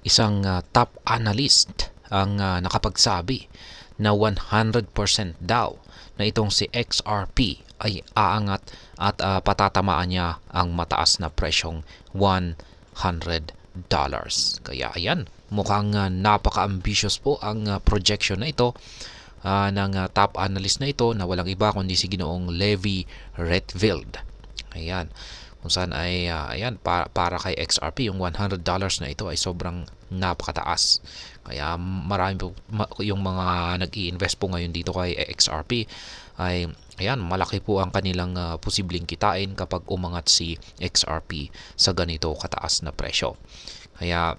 isang top analyst ang nakapagsabi na 100% daw na itong si XRP ay aangat at patatamaan niya ang mataas na presyong $100. Kaya ayan, mukhang napaka-ambitious po ang projection na ito ng top analyst na ito na walang iba kundi si Ginoong Levi Redfield. Ayan, kung saan ay ayan, para kay XRP yung $100 na ito ay sobrang napakataas. Kaya marami po yung mga nag-i-invest po ngayon dito kay XRP ay ayan, malaki po ang kanilang posibleng kitain kapag umangat si XRP sa ganito kataas na presyo. Kaya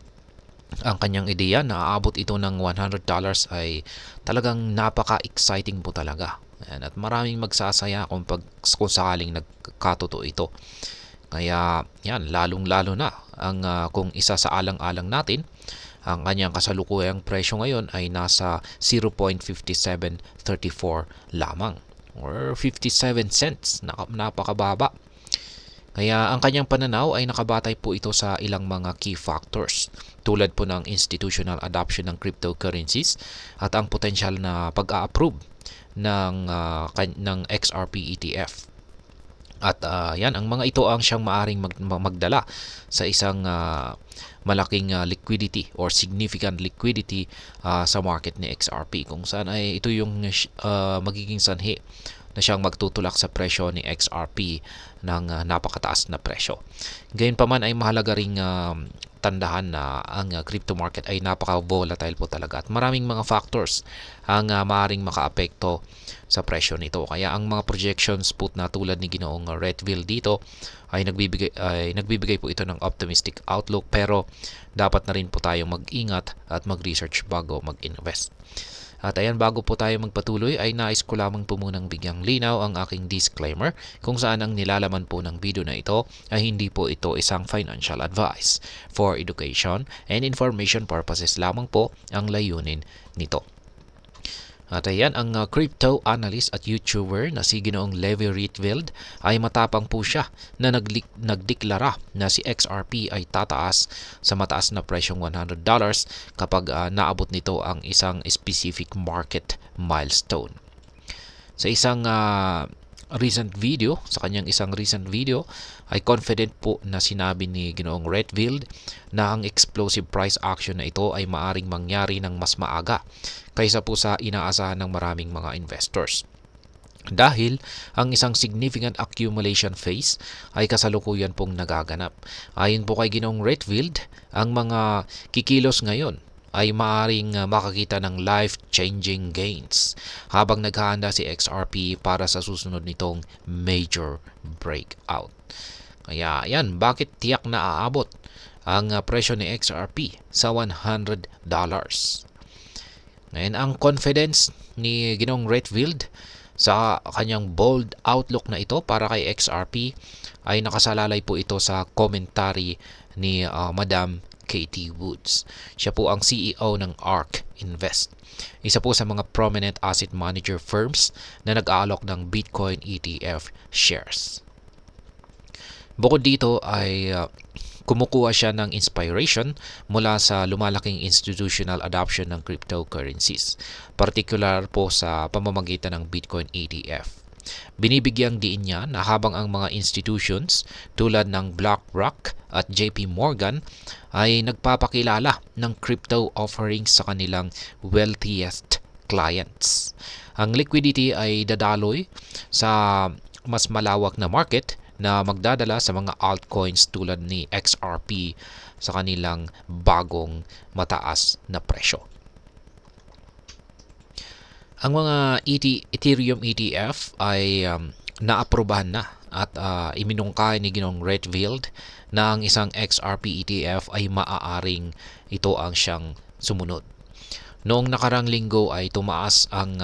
ang kanyang ideya na aabot ito ng $100 ay talagang napaka-exciting po talaga. Ayan, at maraming magsasaya kung sakaling nagkatotoo ito. Kaya yan, lalong-lalo na ang kung isa sa alang-alang natin, ang kanyang kasalukuyang presyo ngayon ay nasa 0.5734 lamang or 57 cents. Napakababa. Kaya ang kanyang pananaw ay nakabatay po ito sa ilang mga key factors tulad po ng institutional adoption ng cryptocurrencies at ang potensyal na pag-a-approve ng XRP ETF. At yan, ang mga ito ang siyang maaring magdala sa isang malaking liquidity or significant liquidity sa market ni XRP, kung saan ay ito yung magiging sanhi na siyang magtutulak sa presyo ni XRP ng napakataas na presyo. Gayunpaman ay mahalaga ring tandahan na ang crypto market ay napaka-volatile po talaga at maraming mga factors ang maaaring makaapekto sa presyo nito. Kaya ang mga projections po na tulad ni Ginoong Redfield dito ay nagbibigay po ito ng optimistic outlook, pero dapat na rin po tayong mag-ingat at mag-research bago mag-invest. At ayan, bago po tayo magpatuloy ay nais ko lamang po munang bigyang linaw ang aking disclaimer kung saan ang nilalaman po ng video na ito ay hindi po ito isang financial advice. For education and information purposes lamang po ang layunin nito. At ayan, ang crypto analyst at YouTuber na si Ginoong Levi Redfield ay matapang po siya na nagdeklara na si XRP ay tataas sa mataas na presyong $100 kapag naabot nito ang isang specific market milestone. Sa kanyang isang recent video ay confident po na sinabi ni Ginoong Redfield na ang explosive price action na ito ay maaring mangyari ng mas maaga kaysa po sa inaasahan ng maraming mga investors. Dahil ang isang significant accumulation phase ay kasalukuyan pong nagaganap. Ayon po kay Ginoong Redfield, ang mga kikilos ngayon ay maaaring makakita ng life-changing gains habang naghahanda si XRP para sa susunod nitong major breakout. Kaya ayan, bakit tiyak na aabot ang presyo ni XRP sa $100? Ngayon, ang confidence ni Ginoong Redfield sa kanyang bold outlook na ito para kay XRP ay nakasalalay po ito sa commentary ni Madam Katie Woods. Siya po ang CEO ng ARK Invest, isa po sa mga prominent asset manager firms na nag-aalok ng Bitcoin ETF shares. Bukod dito ay kumukuha siya ng inspiration mula sa lumalaking institutional adoption ng cryptocurrencies, particular po sa pamamagitan ng Bitcoin ETF. Binibigyang diin niya na habang ang mga institutions tulad ng BlackRock at JP Morgan ay nagpapakilala ng crypto offerings sa kanilang wealthiest clients, ang liquidity ay dadaloy sa mas malawak na market na magdadala sa mga altcoins tulad ni XRP sa kanilang bagong mataas na presyo. Ang mga Ethereum ETF ay naaprubahan na at iminungkahi ni Ginoong Redfield na ang isang XRP ETF ay maaaring ito ang siyang sumunod. Noong nakarang linggo ay tumaas ang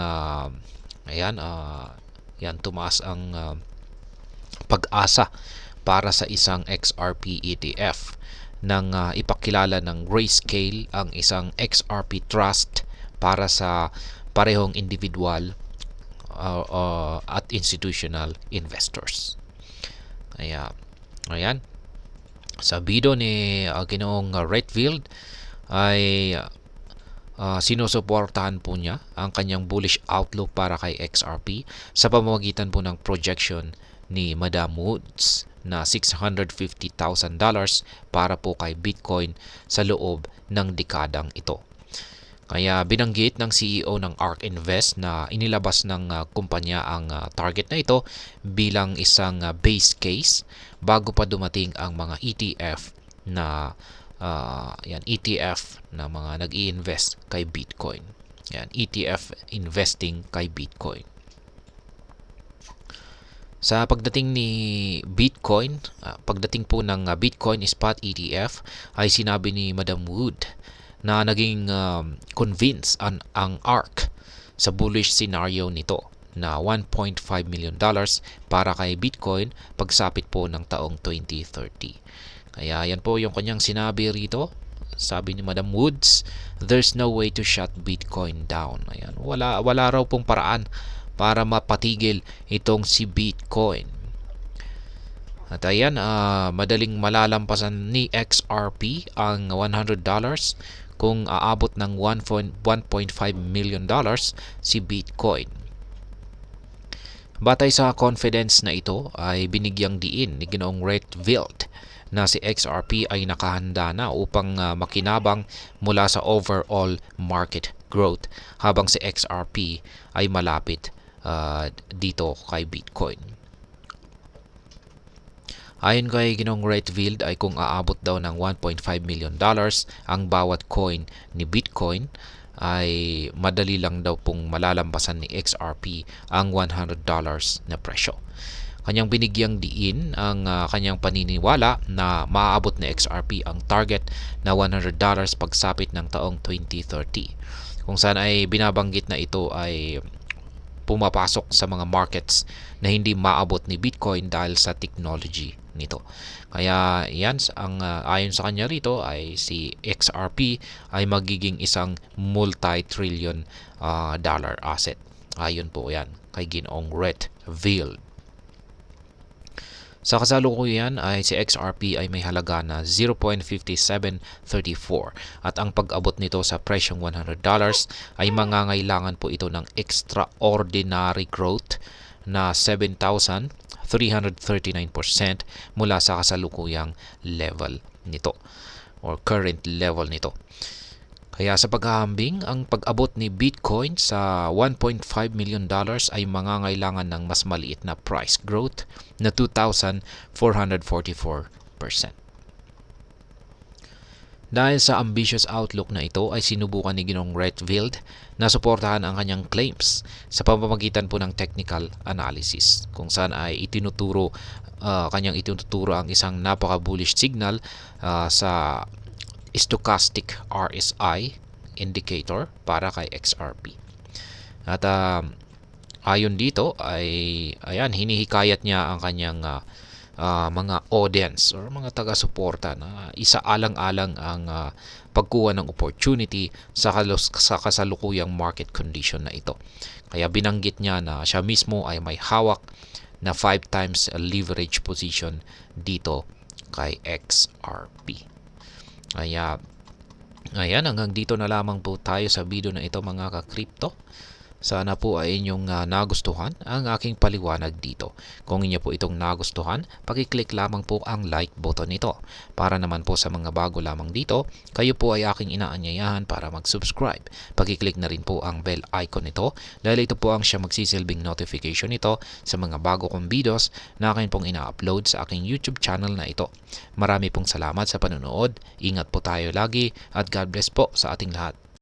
pag-asa para sa isang XRP ETF nang ipakilala ng Grayscale ang isang XRP Trust para sa parehong individual at institutional investors. Kaya, ayan, sa video ni Ginoong Redfield ay sinusuportahan po niya ang kanyang bullish outlook para kay XRP sa pamamagitan po ng projection ni Madam Woods na $650,000 para po kay Bitcoin sa loob ng dekadang ito. Kaya binanggit ng CEO ng ARK Invest na inilabas ng kumpanya ang target na ito bilang isang base case bago pa dumating ang mga ETF na ETF na mga nag-i-invest kay Bitcoin. Yan, ETF investing kay Bitcoin. Sa pagdating ni Bitcoin, pagdating po ng Bitcoin spot ETF ay sinabi ni Madam Wood na naging convinced ang ARK sa bullish scenario nito na $1.5 million para kay Bitcoin pagsapit po ng taong 2030. Kaya yan po yung kanyang sinabi rito. Sabi ni Madam Woods, there's no way to shut Bitcoin down. Ayan, wala raw pong paraan para mapatigil itong si Bitcoin. At ayan, madaling malalampasan ni XRP ang $100 kung aabot ng $1.5 million si Bitcoin. Batay sa confidence na ito ay binigyang diin ni Ginoong Redfield na si XRP ay nakahanda na upang makinabang mula sa overall market growth habang si XRP ay malapit dito kay Bitcoin. Ayon kay Ginoong Redfield ay kung aabot daw ng $1.5 million ang bawat coin ni Bitcoin ay madali lang daw pong malalampasan ni XRP ang $100 na presyo. Kanyang binigyang diin ang kanyang paniniwala na maaabot ni XRP ang target na $100 pagsapit ng taong 2030. Kung saan ay binabanggit na ito ay pumapasok sa mga markets na hindi maabot ni Bitcoin dahil sa technology nito. Kaya yan, ayon sa kanya rito ay si XRP ay magiging isang multi-trillion dollar asset. Ayon po yan kay Ginoong Redfield. Sa kasalukuyan ay si XRP ay may halaga na 0.5734 at ang pag-abot nito sa presyong $100 ay mangangailangan po ito ng extraordinary growth na 7,339% mula sa kasalukuyang level nito or current level nito. Kaya sa paghahambing, ang pag-abot ni Bitcoin sa $1.5 million ay mangangailangan ng mas maliit na price growth na 2,444%. Dahil sa ambitious outlook na ito ay sinubukan ni Ginoong Redfield na suportahan ang kanyang claims sa pamamagitan po ng technical analysis kung saan ay kanyang itinuturo ang isang napaka-bullish signal sa stochastic RSI indicator para kay XRP. At ayon dito ay hinihikayat niya ang kanyang mga audience or mga taga-suporta na isaalang-alang ang pagkuha ng opportunity sa kasalukuyang market condition na ito. Kaya binanggit niya na siya mismo ay may hawak na 5 times leverage position dito kay XRP. Kaya, ayan, hanggang dito na lamang po tayo sa video na ito mga ka-crypto. Sana po ay inyong nagustuhan ang aking paliwanag dito. Kung inyo po itong nagustuhan, pakiclick lamang po ang like button nito. Para naman po sa mga bago lamang dito, kayo po ay aking inaanyayahan para mag-subscribe. Pakiclick na rin po ang bell icon nito dahil ito po ang siya magsisilbing notification nito sa mga bago kong videos na akin pong ina-upload sa aking YouTube channel na ito. Marami pong salamat sa panonood. Ingat po tayo lagi at God bless po sa ating lahat.